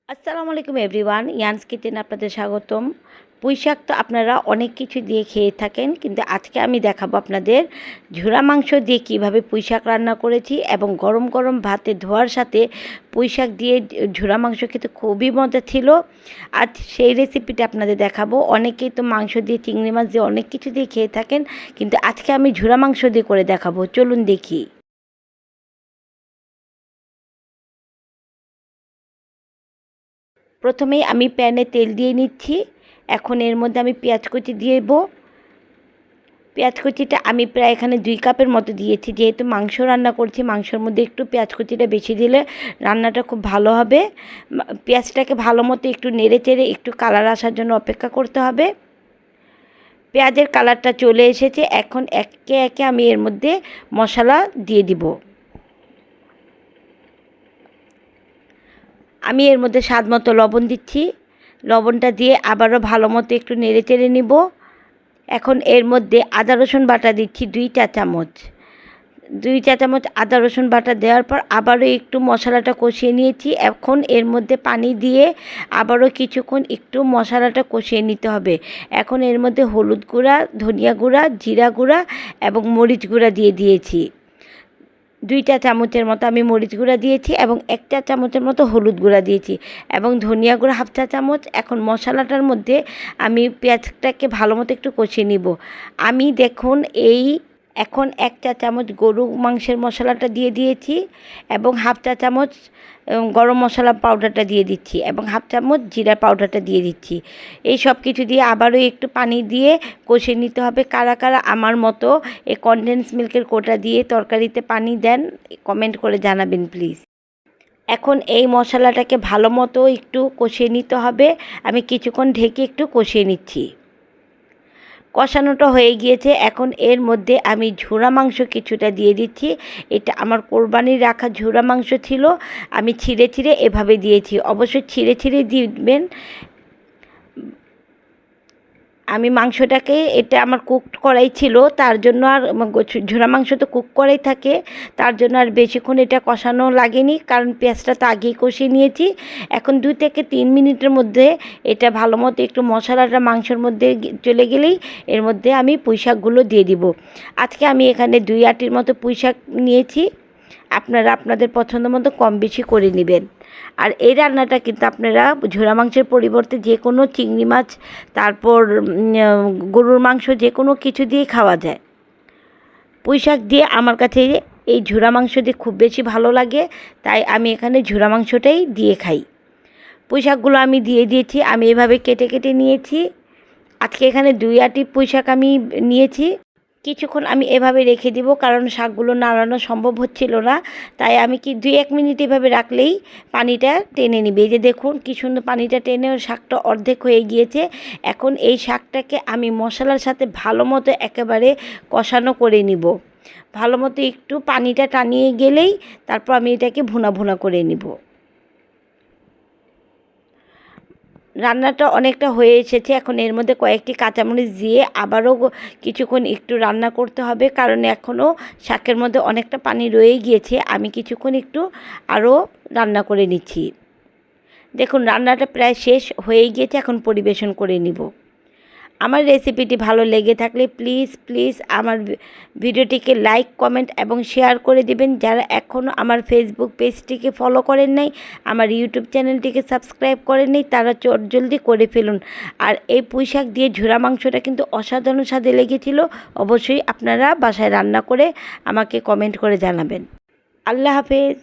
আসসালামু আলাইকুম everyone, ইয়ান্স kitchen আপনাদের স্বাগতম। পুঁই শাক তো আপনারা অনেক কিছু দিয়ে খেয়ে থাকেন, কিন্তু আজকে আমি দেখাবো আপনাদের ঝুরা মাংস দিয়ে কিভাবে পুঁই শাক রান্না করেছি। এবং গরম গরম ভাতে ধোয়ার সাথে পুঁই শাক দিয়ে ঝুরা মাংস খেতে খুবই মজা ছিল। আজ সেই রেসিপিটা আপনাদের দেখাবো। অনেকেই তো মাংস দিয়ে, চিংড়ি মাছ দিয়ে, অনেক কিছু দিয়ে খেয়ে থাকেন, কিন্তু আজকে আমি ঝুরা মাংস দিয়ে করে দেখাবো। চলুন দেখি। প্রথমেই আমি প্যানে তেল দিয়ে নিচ্ছি। এখন এর মধ্যে আমি পেঁয়াজ কুচি দিয়ে দেবো। পেঁয়াজ কুচিটা আমি প্রায় এখানে 2 কাপের মতো দিয়েছি, যেহেতু মাংস রান্না করছি। মাংসের মধ্যে একটু পেঁয়াজ কুচিটা বেশি দিলে রান্নাটা খুব ভালো হবে। পেঁয়াজটাকে ভালো মতো একটু নেড়ে চেড়ে একটু কালার আসার জন্য অপেক্ষা করতে হবে। পেঁয়াজের কালারটা চলে এসেছে। এখন একে একে আমি এর মধ্যে মশলা দিয়ে দিব। আমি এর মধ্যে স্বাদ মতো লবণ দিচ্ছি। লবণটা দিয়ে আবারও ভালো মতো একটু নেড়ে চেড়ে নিব। এখন এর মধ্যে আদা রসুন বাটা দিচ্ছি 2 চা চামচ। 2 চা চামচ আদা রসুন বাটা দেওয়ার পর আবারও একটু মশলাটা কষিয়ে নিয়েছি। এখন এর মধ্যে পানি দিয়ে আবারও কিছুক্ষণ একটু মশলাটা কষিয়ে নিতে হবে। এখন এর মধ্যে হলুদ গুঁড়া, ধনিয়া গুঁড়া, জিরা গুঁড়া এবং মরিচ গুঁড়া দিয়ে দিয়েছি। 2 চা চামচের মতো আমি মরিচ গুঁড়া দিয়েছি এবং 1 চা চামচের মতো হলুদ গুঁড়া দিয়েছি এবং ধনিয়া গুঁড়া 1/2 চা চামচ। এখন মশলাটার মধ্যে আমি পেঁয়াজটাকে ভালো মতো একটু কষিয়ে নিব। আমি দেখুন এখন 1 চা চামচ গরু মাংসের মশলাটা দিয়ে দিয়েছি এবং 1/2 চা চামচ গরম মশলা পাউডারটা দিয়ে দিচ্ছি এবং 1/2 চামচ জিরা পাউডারটা দিয়ে দিচ্ছি। এই সব কিছু দিয়ে আবারও একটু পানি দিয়ে কষিয়ে নিতে হবে। কারা কারা আমার মতো এই কনডেন্স মিল্কের কোটা দিয়ে তরকারিতে পানি দেন, কমেন্ট করে জানাবেন প্লিজ। এখন এই মশলাটাকে ভালো মতো একটু কষিয়ে নিতে হবে। আমি কিছুক্ষণ ঢেকে একটু কষিয়ে নিচ্ছি। কষানোটা হয়ে গিয়েছে। এখন এর মধ্যে আমি ঝুরা মাংস কিছুটা দিয়ে দিচ্ছি। এটা আমার কোরবানির রাখা ঝুরা মাংস ছিল। আমি ছিঁড়ে ছিঁড়ে এভাবে দিয়েছি। অবশ্যই ছিঁড়ে ছিঁড়ে দিবেন। আমি মাংসটাকে, এটা আমার কুকড করাই ছিল, তার জন্য আর ঝুরা মাংস তো কুক করাই থাকে, তার জন্য আর বেশিক্ষণ এটা কষানো লাগেনি, কারণ পেঁয়াজটা তো আগেই কষিয়ে নিয়েছি। এখন 2 থেকে 3 মিনিটের মধ্যে এটা ভালো মতো একটু মশলাটা মাংসের মধ্যে চলে গেলেই এর মধ্যে আমি পুঁই শাকগুলো দিয়ে দিব। আজকে আমি এখানে 2 আটির মতো পুঁই শাক নিয়েছি। আপনারা আপনাদের পছন্দ মতো কম বেশি করে নেবেন। আর এই রান্নাটা কিন্তু আপনারা ঝোড়া মাংসের পরিবর্তে যে কোনো চিংড়ি মাছ, তারপর গরুর মাংস, যে কোনো কিছু দিয়েই খাওয়া যায়। পুঁই শাক দিয়ে আমার কাছে এই ঝুরা মাংস দিয়ে খুব বেশি ভালো লাগে, তাই আমি এখানে ঝুরা মাংসটাই দিয়ে খাই। পুঁই শাকগুলো আমি দিয়ে দিয়েছি। আমি এভাবে কেটে কেটে নিয়েছি। আজকে এখানে 2 আটি পুঁই শাক আমি নিয়েছি। কিছুক্ষণ আমি এভাবে রেখে দিব, কারণ শাকগুলো নাড়ানো সম্ভব হচ্ছিল না। তাই আমি 2-1 মিনিট এভাবে রাখলেই পানিটা টেনে নিবে। এই যে দেখুন কি সুন্দর পানিটা টেনে শাকটা অর্ধেক হয়ে গিয়েছে। এখন এই শাকটাকে আমি মশলার সাথে ভালো মতো একেবারে কষানো করে নিব। ভালো মতো একটু পানিটা টানিয়ে গেলেই তারপর আমি এটাকে ভুনা ভুনা করে নিব। রান্নাটা অনেকটা হয়ে এসেছে। এখন এর মধ্যে কয়েকটি কাঁচামরিচ দিয়ে আবারও কিছুক্ষণ একটু রান্না করতে হবে, কারণ এখনও শাকের মধ্যে অনেকটা পানি রয়ে গিয়েছে। আমি কিছুক্ষণ একটু আরও রান্না করে নিচ্ছি। দেখুন রান্নাটা প্রায় শেষ হয়ে গিয়েছে। এখন পরিবেশন করে নিব। আমার রেসিপিটি ভালো লেগে থাকলে প্লিজ প্লিজ আমার ভিডিওটিকে লাইক, কমেন্ট এবং শেয়ার করে দিবেন। যারা এখনও আমার ফেসবুক পেজটিকে ফলো করেন নাই, আমার ইউটিউব চ্যানেলটিকে সাবস্ক্রাইব করেন নাই, তারা জলদি করে ফেলুন। আর এই পুঁই শাক দিয়ে ঝুরা মাংসটা কিন্তু অসাধারণ স্বাদে লেগেছিল। অবশ্যই আপনারা বাসায় রান্না করে আমাকে কমেন্ট করে জানাবেন। আল্লাহ হাফেজ।